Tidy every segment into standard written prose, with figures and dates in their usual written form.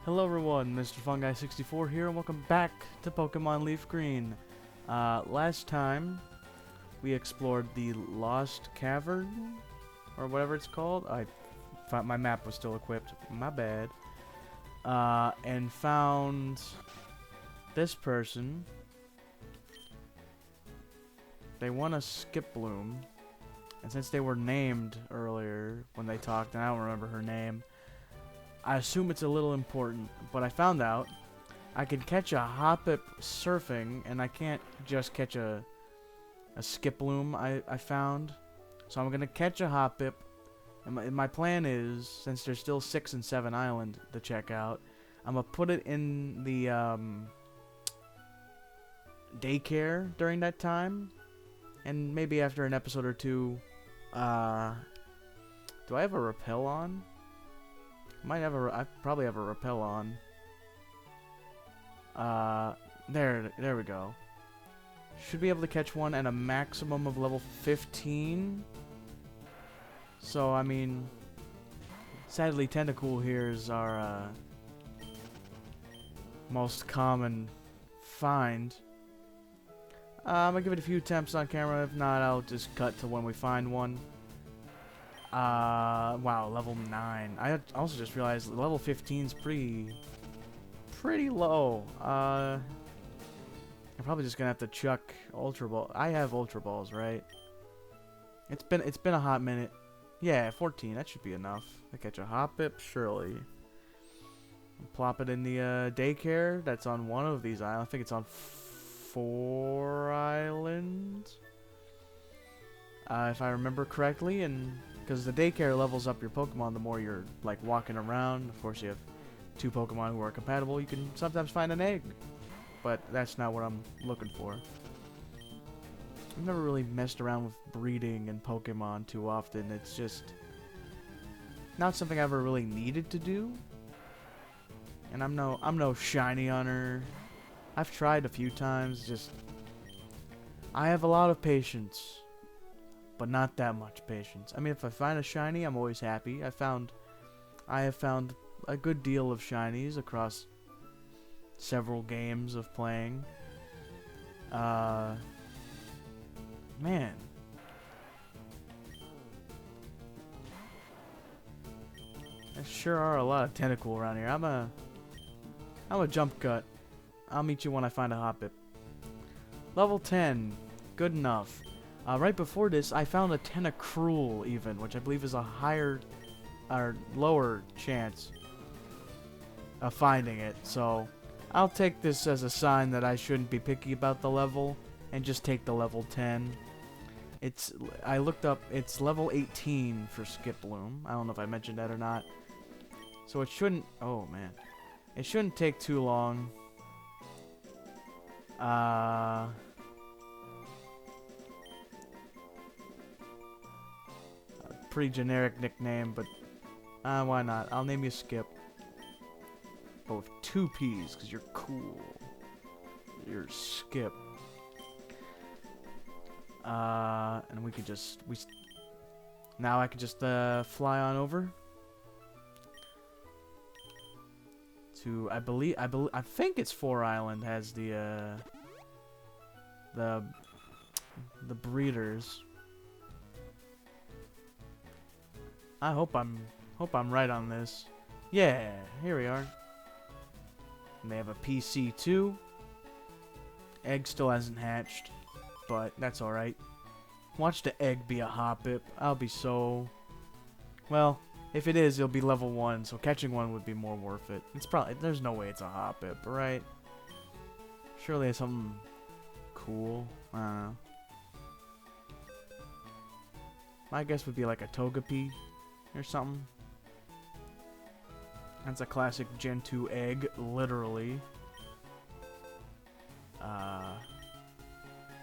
Hello everyone, Mr. Fungi64 here, and welcome back to Pokemon Leaf Green. Last time, we explored the Lost Cavern, or whatever it's called. My map was still equipped, my bad. And found this person. They want a Skip Bloom, and since they were named earlier when they talked, and I don't remember her name, I assume it's a little important, but I found out I can catch a Hoppip surfing, and I can't just catch a Skiploom, I found. So I'm going to catch a Hoppip, and my plan is, since there's still 6 and 7 Island to check out, I'm going to put it in the daycare during that time, and maybe after an episode or two, do I have a repel on? I probably have a repel on. There we go. Should be able to catch one at a maximum of level 15. So, I mean, sadly, Tentacool here is our most common find. I'm gonna give it a few attempts on camera. If not, I'll just cut to when we find one. Wow, level 9. I also just realized level 15 is pretty low. I'm probably just gonna have to chuck Ultra Ball. I have Ultra Balls, right? It's been a hot minute. Yeah, 14. That should be enough to catch a Hoppip, surely. Plop it in the daycare. That's on one of these islands. I think it's on 4 islands, if I remember correctly, and because the daycare levels up your Pokemon the more you're like walking around. Of course, you have 2 Pokemon who are compatible. You can sometimes find an egg, but that's not what I'm looking for. I've never really messed around with breeding in Pokemon too often. It's just not something I ever really needed to do. And I'm no shiny hunter. I've tried a few times. Just I have a lot of patience, but not that much patience. I mean, if I find a shiny, I'm always happy. I have found a good deal of shinies across several games of playing. Man. There sure are a lot of Tentacool around here. I'm a jump cut. I'll meet you when I find a Hoppip. Level 10. Good enough. Right before this, I found a Tentacruel even, which I believe is a higher or lower chance of finding it. So I'll take this as a sign that I shouldn't be picky about the level and just take the level 10. I looked up, it's level 18 for Skiploom. I don't know if I mentioned that or not. So it shouldn't, oh man. It shouldn't take too long. Pretty generic nickname, but why not? I'll name you Skip. But with 2 P's, because you're cool. You're Skip. And we could just now I could just fly on over to I think it's 4 Island has the breeders. I hope I'm right on this. Yeah, here we are. And they have a PC too. Egg still hasn't hatched, but that's alright. Watch the egg be a Hoppip. I'll be so... Well, if it is, it'll be level 1, so catching one would be more worth it. It's probably... There's no way it's a Hoppip, right? Surely it's something cool. I don't know. My guess would be like a Togepi or something. That's a classic Gen 2 egg, literally.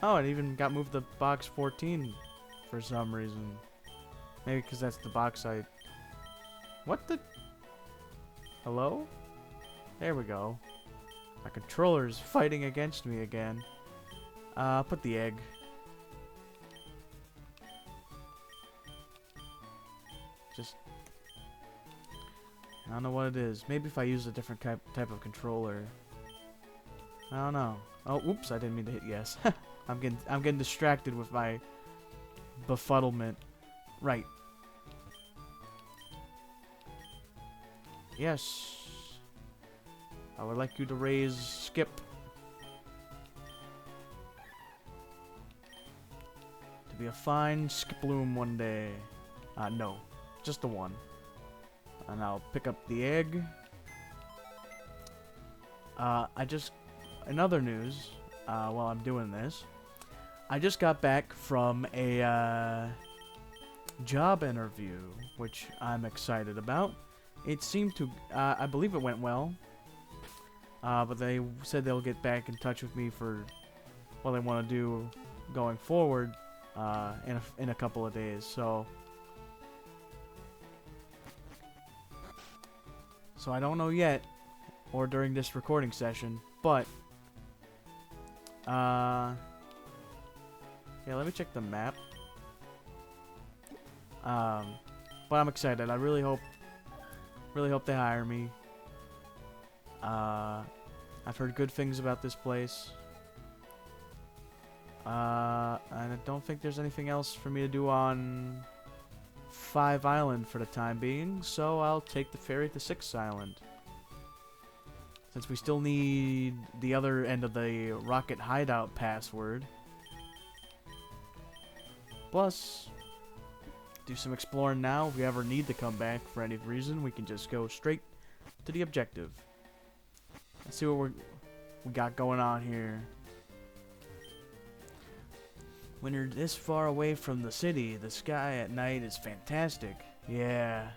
Oh, it even got moved to box 14 for some reason. Maybe because that's the box I... What the... Hello? There we go. My controller's fighting against me again. Put the egg. Just I don't know what it is. Maybe if I use a different type of controller. I don't know. Oh, oops! I didn't mean to hit yes. I'm getting distracted with my befuddlement. Right. Yes. I would like you to raise Skip. To be a fine Skiploom one day. No. Just the one. And I'll pick up the egg. In other news, while I'm doing this, I just got back from a job interview, which I'm excited about. It seemed to, I believe it went well, but they said they'll get back in touch with me for what they want to do going forward in a couple of days. So I don't know yet, or during this recording session, but yeah, let me check the map. But I'm excited. I really hope they hire me. I've heard good things about this place. And I don't think there's anything else for me to do on 5 Island for the time being, so I'll take the ferry to 6 Island. Since we still need the other end of the rocket hideout password. Plus, do some exploring now. If we ever need to come back for any reason, we can just go straight to the objective. Let's see what we got going on here. When you're this far away from the city, the sky at night is fantastic. Yeah,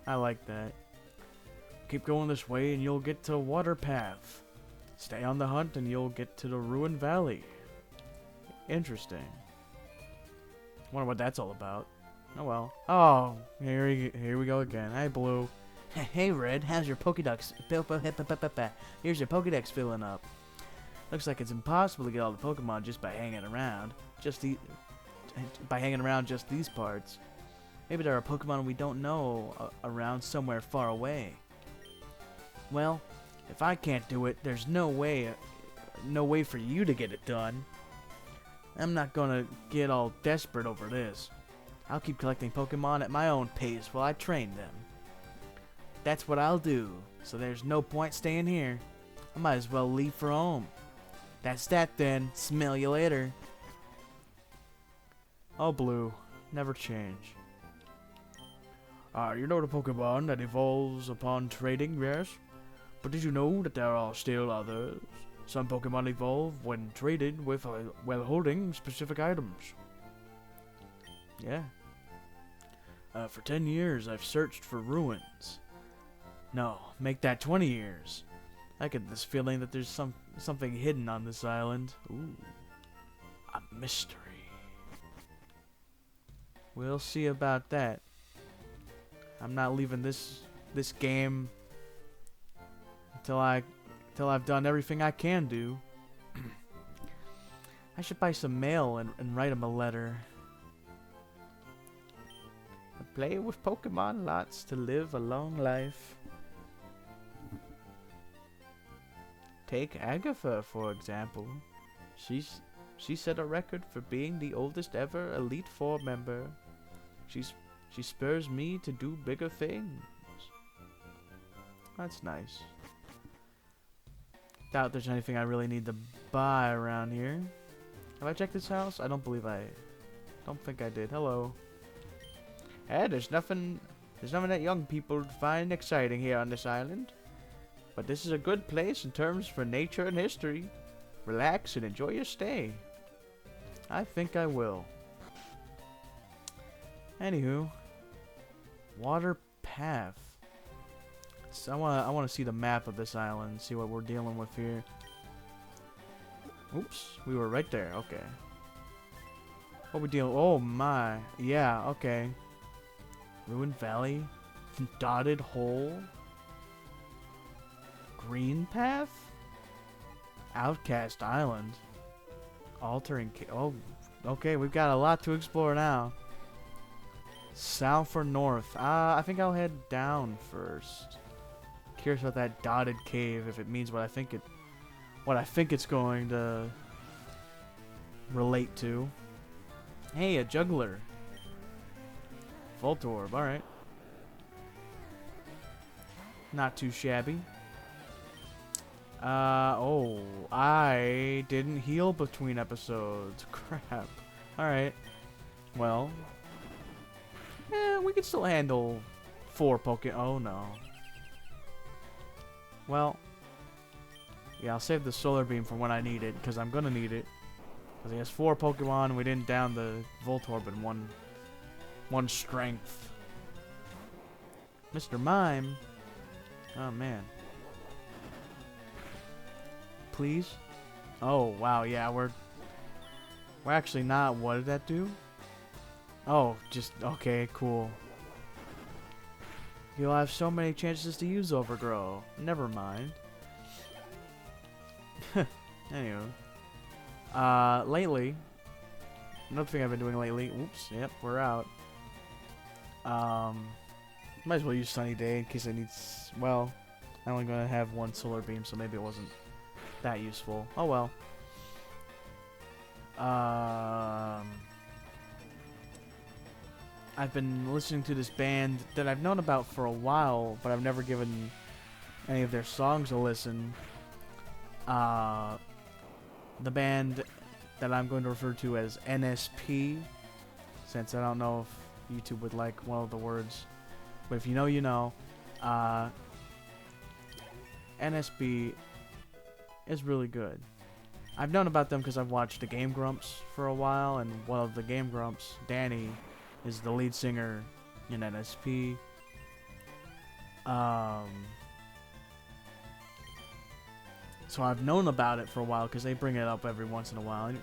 I like that. Keep going this way and you'll get to Water Path. Stay on the hunt and you'll get to the Ruined Valley. Interesting. Wonder what that's all about. Oh well. Oh, here we go again. Hey, Blue. Hey, Red. How's your Pokédex? Here's your Pokédex filling up. Looks like it's impossible to get all the Pokemon just by hanging around. Just these parts. Maybe there are Pokemon we don't know around somewhere far away. Well, if I can't do it, there's no way for you to get it done. I'm not gonna get all desperate over this. I'll keep collecting Pokemon at my own pace while I train them. That's what I'll do, so there's no point staying here. I might as well leave for home. That's that then. Smell you later. Oh, Blue. Never change. You know the Pokemon that evolves upon trading, yes? But did you know that there are still others? Some Pokemon evolve when traded with while holding specific items. Yeah. For 10 years, I've searched for ruins. No, make that 20 years. I get this feeling that there's something hidden on this island. Ooh, a mystery. We'll see about that. I'm not leaving this game until I've done everything I can do. I should buy some mail and write him a letter. Play with Pokemon lots to live a long life. Take Agatha, for example. She set a record for being the oldest ever Elite Four member. She spurs me to do bigger things. That's nice. Doubt there's anything I really need to buy around here. Have I checked this house? I don't think I did. Hello. There's nothing that young people find exciting here on this island. But this is a good place in terms for nature and history. Relax and enjoy your stay. I think I will. Anywho, Water Path. So I want to see the map of this island, see what we're dealing with here. Oops, we were right there. Okay. What we dealing? Oh my, yeah. Okay. Ruined Valley, Dotted Hole, Green Path, Outcast Island, Altering. Oh, okay. We've got a lot to explore now. South or north? I think I'll head down first. Curious about that dotted cave, if it means what I think it's going to relate to. Hey, a juggler. Voltorb, alright. Not too shabby. Oh, I didn't heal between episodes. Crap. Alright. Well. We can still handle 4 Pokemon. Oh, no. Well. Yeah, I'll save the Solar Beam for when I need it, because I'm gonna need it. Because he has 4 Pokemon, and we didn't down the Voltorb in one strength. Mr. Mime. Oh, man. Please? Oh, wow, yeah, we're actually not. What did that do? Oh, just, okay, cool. You'll have so many chances to use Overgrow. Never mind. Anyway. Lately, another thing I've been doing lately, oops, yep, we're out. Might as well use Sunny Day in case I need, well, I'm only going to have 1 Solar Beam, so maybe it wasn't that useful. Oh well. I've been listening to this band that I've known about for a while, but I've never given any of their songs a listen. The band that I'm going to refer to as NSP, since I don't know if YouTube would like one of the words, but if you know, you know. NSP is really good. I've known about them because I've watched the Game Grumps for a while, and one of the Game Grumps, Danny, is the lead singer in NSP. So I've known about it for a while because they bring it up every once in a while.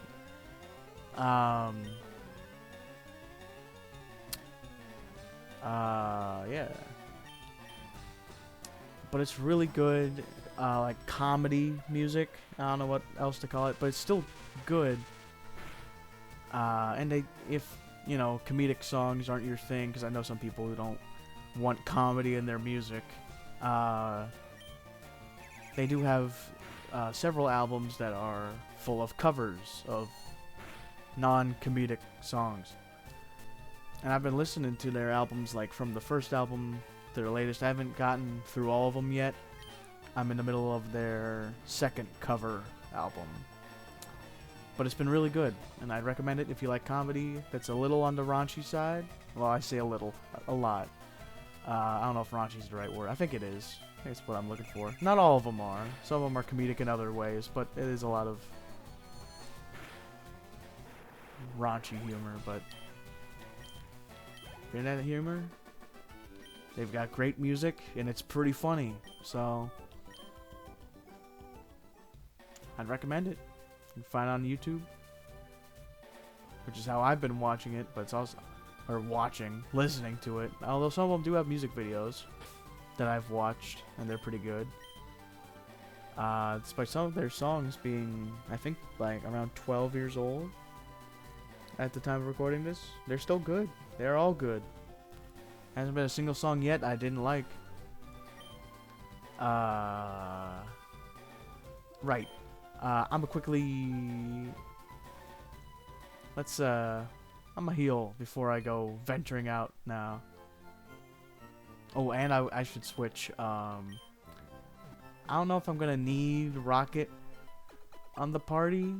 Yeah. But it's really good, like comedy music. I don't know what else to call it, but it's still good. And if you know, comedic songs aren't your thing, because I know some people who don't want comedy in their music. They do have several albums that are full of covers of non-comedic songs. And I've been listening to their albums, like from the first album to their latest. I haven't gotten through all of them yet. I'm in the middle of their second cover album. But it's been really good, and I'd recommend it if you like comedy that's a little on the raunchy side. Well, I say a little, a lot. I don't know if raunchy is the right word. I think it is. I think it's what I'm looking for. Not all of them are. Some of them are comedic in other ways, but it is a lot of raunchy humor. But if you're into that humor, they've got great music, and it's pretty funny. So I'd recommend it. You can find it on YouTube, which is how I've been watching it, but it's also, or listening to it. Although some of them do have music videos that I've watched, and they're pretty good. Despite some of their songs being, I think, like around 12 years old at the time of recording this, they're still good. They're all good. Hasn't been a single song yet I didn't like. Right. I'm gonna quickly... Let's, I'm gonna heal before I go venturing out now. Oh, and I should switch. I don't know if I'm gonna need Rocket on the party.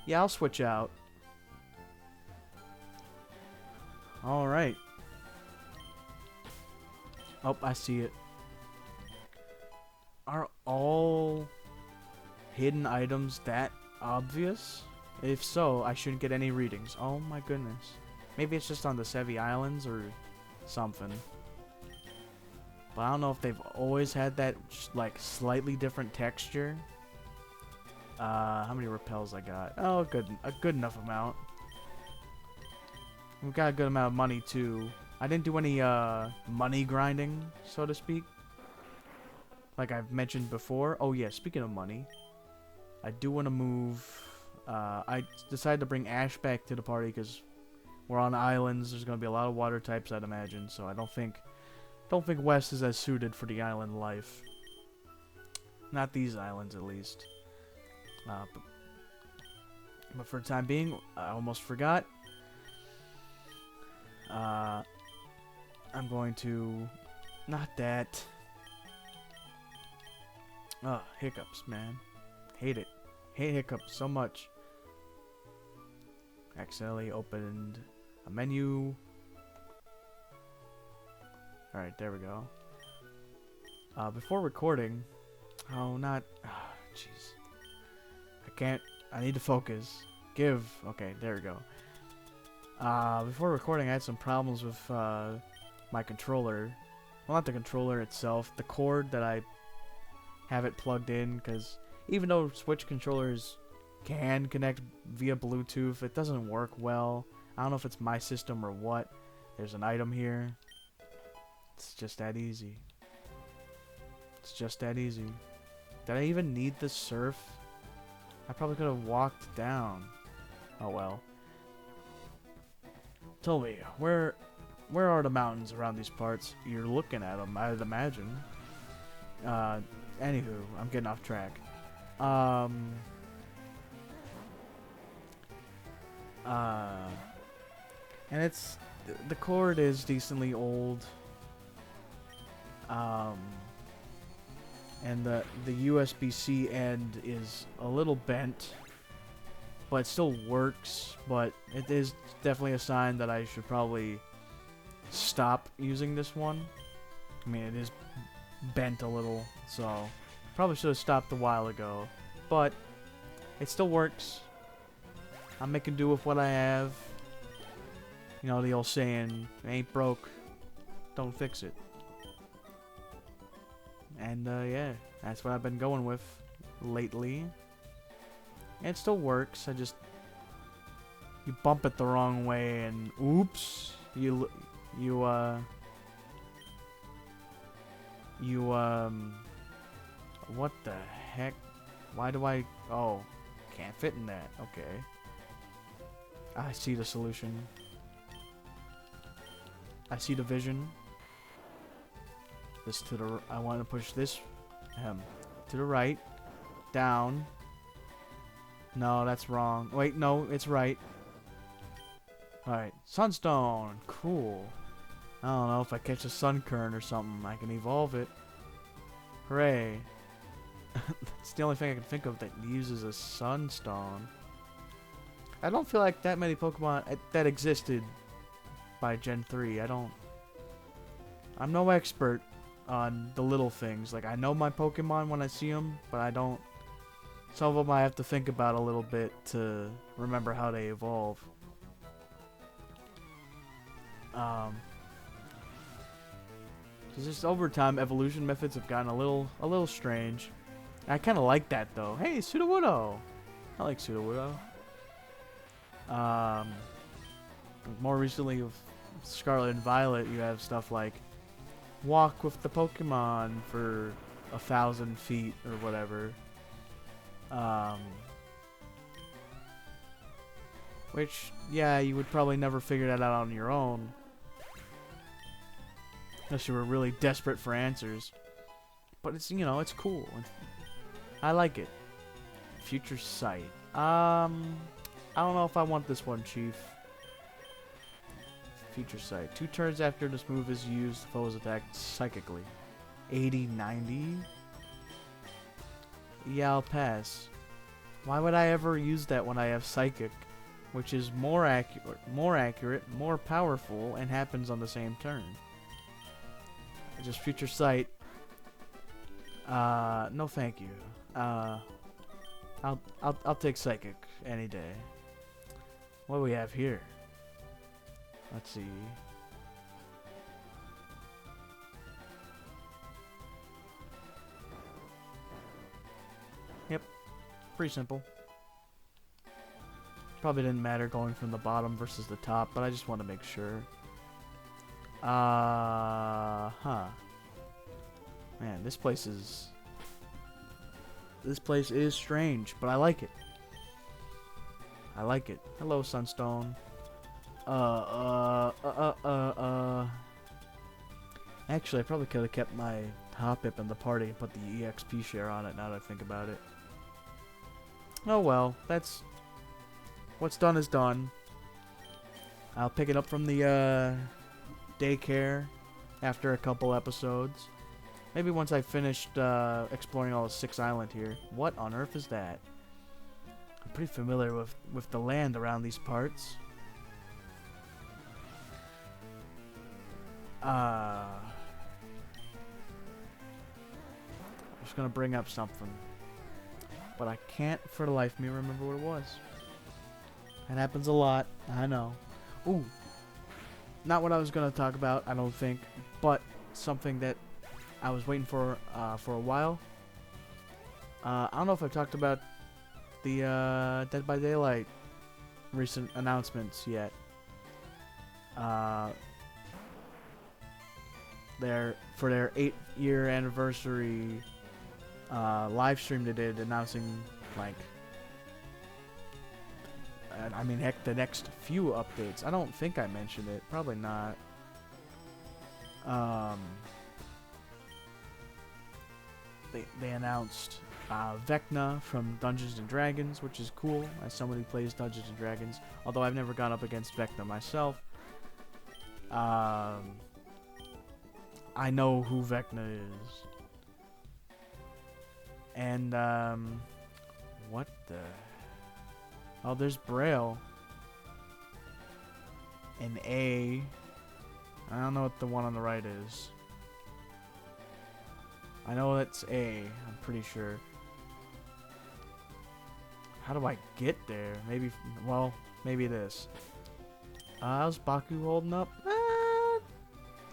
Yeah, I'll switch out. Alright. Oh, I see it. Are all hidden items that obvious? If so, I shouldn't get any readings. Oh my goodness. Maybe it's just on the Sevi Islands or something. But I don't know if they've always had that, like, slightly different texture. How many repels I got? Oh, a good enough amount. We've got a good amount of money, too. I didn't do any, money grinding, so to speak. Like I've mentioned before. Oh, yeah, speaking of money, I do want to move, I decided to bring Ash back to the party because we're on islands. There's gonna be a lot of water types, I'd imagine. So I don't think West is as suited for the island life. Not these islands, at least. But for the time being, I almost forgot. I'm going to... Not that. Ugh, hiccups, man. Hate it. Hate hiccups so much. Accidentally opened a menu. Alright, there we go. Before recording... Oh, not... Jeez. I can't... I need to focus. Okay, there we go. Before recording, I had some problems with my controller. Well, not the controller itself. The cord that I have it plugged in. Because even though Switch controllers can connect via Bluetooth, it doesn't work well. I don't know if it's my system or what. There's an item here. It's just that easy. It's just that easy. Did I even need the surf? I probably could have walked down. Oh well. Tell me, where are the mountains around these parts? You're looking at them, I'd imagine. Anywho, I'm getting off track. And it's... The cord is decently old. And the USB-C end is a little bent, but it still works. But it is definitely a sign that I should probably stop using this one. I mean, it is bent a little, so probably should have stopped a while ago. But it still works. I'm making do with what I have. You know the old saying, "It ain't broke, don't fix it." And, yeah, that's what I've been going with lately. And it still works, you bump it the wrong way and, oops, what the heck? Why do oh, can't fit in that, okay. I see the solution. I see the vision. This to the... I want to push this to the right. Down. No, that's wrong. Wait, no, it's right. Alright, sunstone. Cool. I don't know if I catch a sunkern or something, I can evolve it. Hooray. That's the only thing I can think of that uses a sunstone. I don't feel like that many Pokemon that existed by Gen 3. I'm no expert on the little things. Like, I know my Pokemon when I see them, but I don't... Some of them I have to think about a little bit to remember how they evolve. Just over time, evolution methods have gotten a little strange. I kind of like that though. Hey, Sudowoodo! I like Sudowoodo. More recently with Scarlet and Violet, you have stuff like walk with the Pokemon for 1,000 feet or whatever. Which, yeah, you would probably never figure that out on your own. Unless you were really desperate for answers. But it's, you know, it's cool. I like it. Future Sight. I don't know if I want this one, Chief. Future Sight. 2 turns after this move is used, the foe is attacked psychically. 80, 90? Yeah, I'll pass. Why would I ever use that when I have Psychic? Which is more accurate, more powerful, and happens on the same turn. Just Future Sight. No thank you. I'll take Psychic any day. What do we have here? Let's see. Yep. Pretty simple. Probably didn't matter going from the bottom versus the top, but I just want to make sure. Man, this place is strange, but I like it. I like it. Hello, Sunstone. Actually, I probably could have kept my Hoppip in the party and put the EXP share on it now that I think about it. Oh well, that's... What's done is done. I'll pick it up from the daycare after a couple episodes. Maybe once I've finished exploring all of 6 Island here. What on earth is that? I'm pretty familiar with the land around these parts. I'm just gonna bring up something, but I can't for the life of me remember what it was. That happens a lot, I know. Ooh, not what I was gonna talk about, I don't think, but something that I was waiting for a while. I don't know if I've talked about the Dead by Daylight recent announcements yet. For their 8-year anniversary live stream they did, announcing, like, I mean, heck, the next few updates. I don't think I mentioned it. Probably not. They announced Vecna from Dungeons and Dragons, which is cool, as someone who plays Dungeons and Dragons. Although I've never gone up against Vecna myself. I know who Vecna is. And, what the... Oh, there's Braille. An A. I don't know what the one on the right is. I know that's A. I'm pretty sure. How do I get there? Maybe, well, maybe this. How's Baku holding up?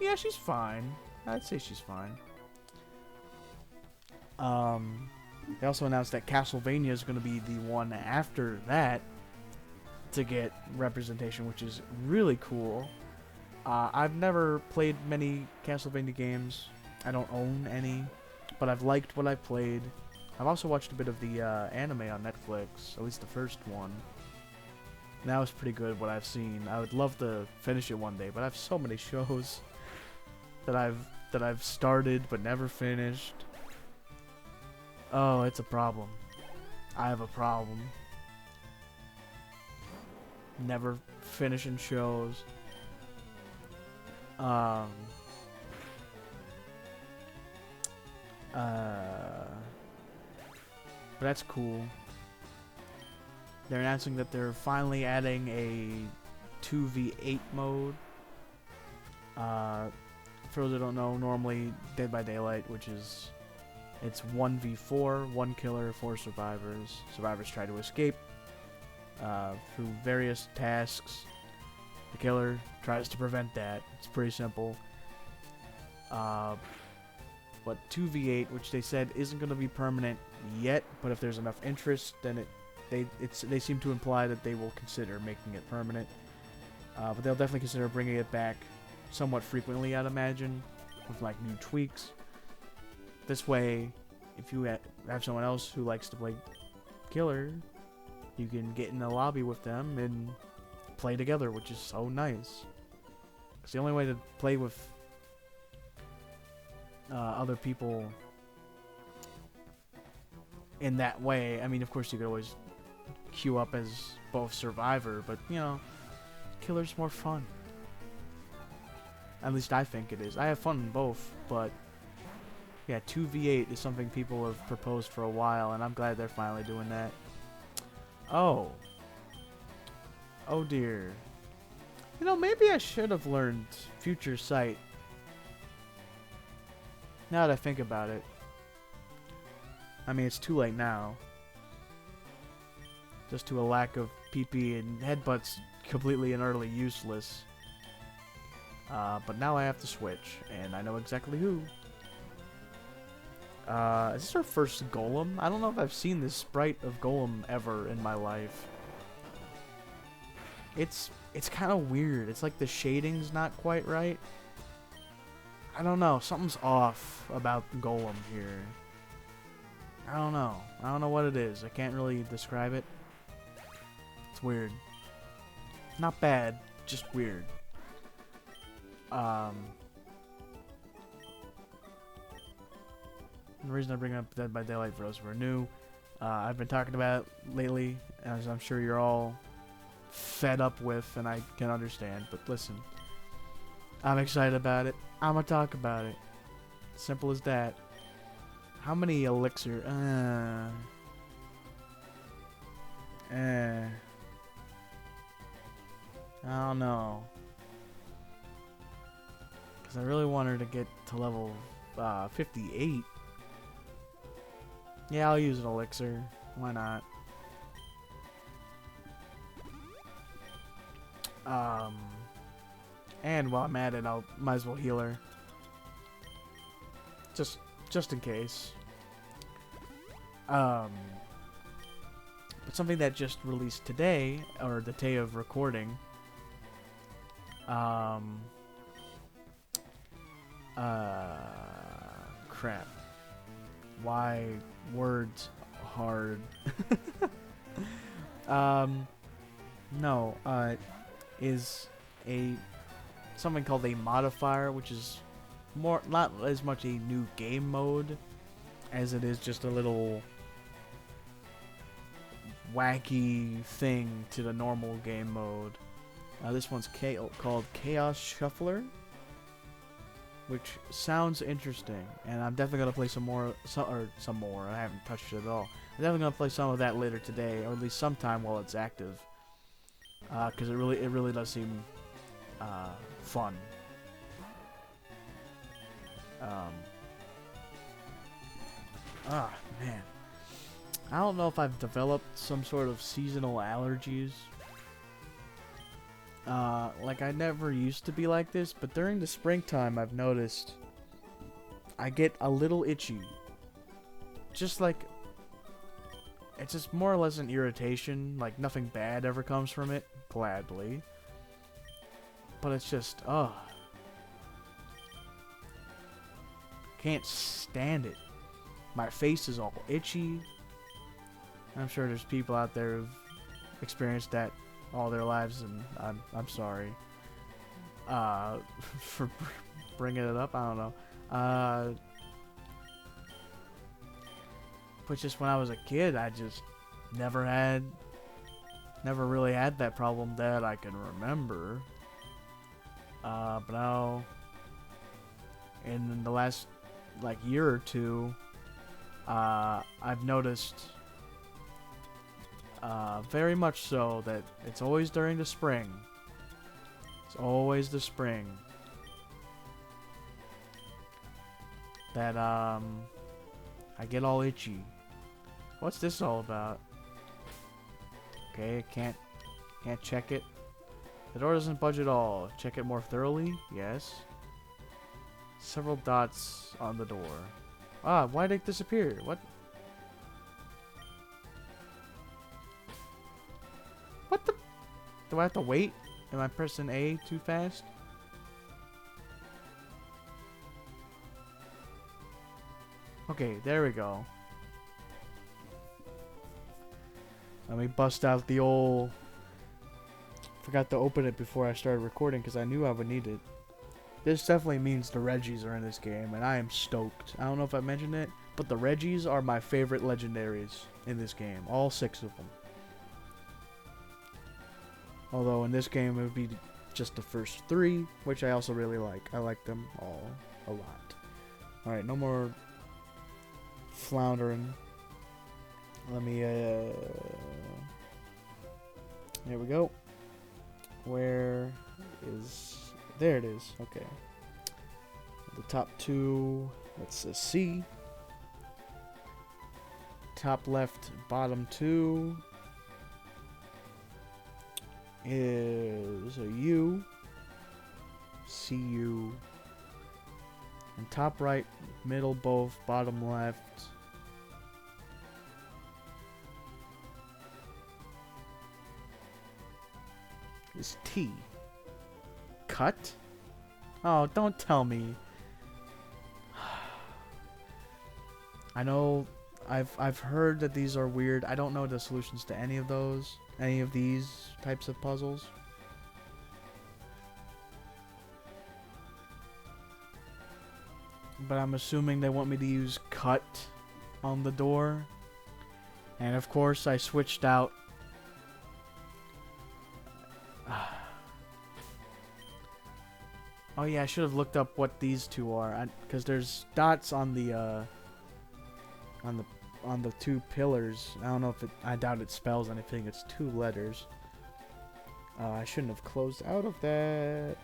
Yeah, she's fine. I'd say she's fine. They also announced that Castlevania is going to be the one after that to get representation, which is really cool. I've never played many Castlevania games. I don't own any, but I've liked what I've played. I've also watched a bit of the anime on Netflix, at least the first one. And that was pretty good, what I've seen. I would love to finish it one day, but I have so many shows that I've started but never finished. Oh, it's a problem. I have a problem. Never finishing shows. But that's cool. They're announcing that they're finally adding a 2v8 mode. For those who don't know, normally Dead by Daylight, which is... It's 1v4, 1 killer, 4 survivors. Survivors try to escape through various tasks. The killer tries to prevent that. It's pretty simple. But 2v8, which they said isn't going to be permanent yet, but if there's enough interest, then they seem to imply that they will consider making it permanent. But they'll definitely consider bringing it back somewhat frequently, I'd imagine, with like new tweaks. This way, if you have someone else who likes to play killer, you can get in a lobby with them and play together, which is so nice. It's the only way to play with other people in that way. I mean, of course, you could always queue up as both survivor, but, you know, killer's more fun. At least I think it is. I have fun in both, but... Yeah, 2v8 is something people have proposed for a while, and I'm glad they're finally doing that. Oh. Oh dear. You know, maybe I should have learned Future Sight. Now that I think about it. I mean, it's too late now. Just to a lack of PP and headbutts completely and utterly useless. But now I have to switch, and I know exactly who. Is this our first Golem? I don't know if I've seen this sprite of Golem ever in my life. It's kind of weird. It's like the shading's not quite right. I don't know. Something's off about Golem here. I don't know. I don't know what it is. I can't really describe it. It's weird. Not bad, just weird. The reason I bring up Dead by Daylight for those who are new, I've been talking about it lately, as I'm sure you're all fed up with, and I can understand, but listen. I'm excited about it. I'm gonna talk about it. Simple as that. How many elixir? I don't know. Because I really want her to get to level 58. Yeah, I'll use an elixir. Why not? And while I'm at it, I might as well heal her. Just in case. But something that just released today, or the day of recording. Crap. Why words hard? No, is something called a modifier, which is not as much a new game mode as it is just a little wacky thing to the normal game mode. This one's called Chaos Shuffler, which sounds interesting, and I'm definitely gonna play some more. I haven't touched it at all. I'm definitely gonna play some of that later today, or at least sometime while it's active, because it really does seem fun. Man, I don't know if I've developed some sort of seasonal allergies. Like I never used to be like this, but during the springtime I've noticed I get a little itchy. Just like, it's just more or less an irritation, like nothing bad ever comes from it, gladly. But it's just, can't stand it. My face is all itchy. I'm sure there's people out there who've experienced that all their lives, and I'm sorry for bringing it up. I don't know. But just when I was a kid, I just never really had that problem that I can remember. But now, in the last year or two, I've noticed very much so that it's always during the spring. It's always the spring that I get all itchy. What's this all about? Okay, can't check it. The door doesn't budge at all. Check it more thoroughly. Yes. Several dots on the door. Why did it disappear? What? What the? Do I have to wait? Am I pressing A too fast? Okay, there we go. Let me bust out the old... Forgot to open it before I started recording because I knew I would need it. This definitely means the Reggies are in this game, and I am stoked. I don't know if I mentioned it, but the Reggies are my favorite legendaries in this game. All 6 of them. Although in this game it would be just the first 3, which I also really like. I like them all a lot. Alright, no more floundering. Let me, there we go. Where is... There it is. Okay. The top 2, that's a C. Top left, bottom 2 is a U. CU. And top right, middle both, bottom left is T. Cut? Oh, don't tell me. I know I've heard that these are weird. I don't know the solutions to any of these types of puzzles. But I'm assuming they want me to use cut on the door. And of course I switched out. Oh yeah, I should have looked up what these two are, because there's dots on the two pillars. I don't know if I doubt it spells anything. It's 2 letters. I shouldn't have closed out of that.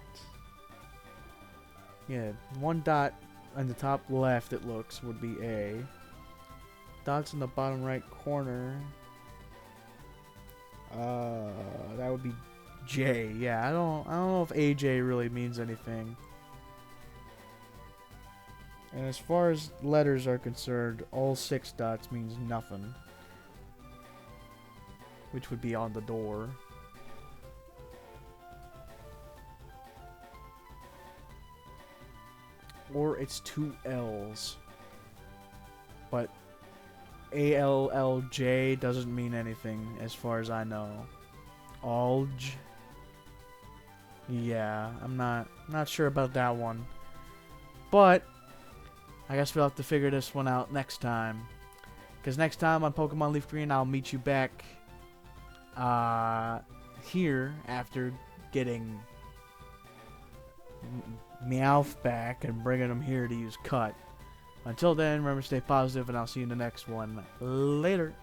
Yeah, 1 dot on the top left, it looks, would be A. Dots in the bottom right corner. That would be J. Yeah, I don't know if AJ really means anything. And as far as letters are concerned, all 6 dots means nothing. Which would be on the door. Or it's 2 L's. But ALLJ doesn't mean anything as far as I know. Alj. Yeah, I'm not sure about that one. But I guess we'll have to figure this one out next time. Because next time on Pokemon Leaf Green, I'll meet you back here after getting Meowth back and bringing him here to use Cut. Until then, remember to stay positive, and I'll see you in the next one. Later.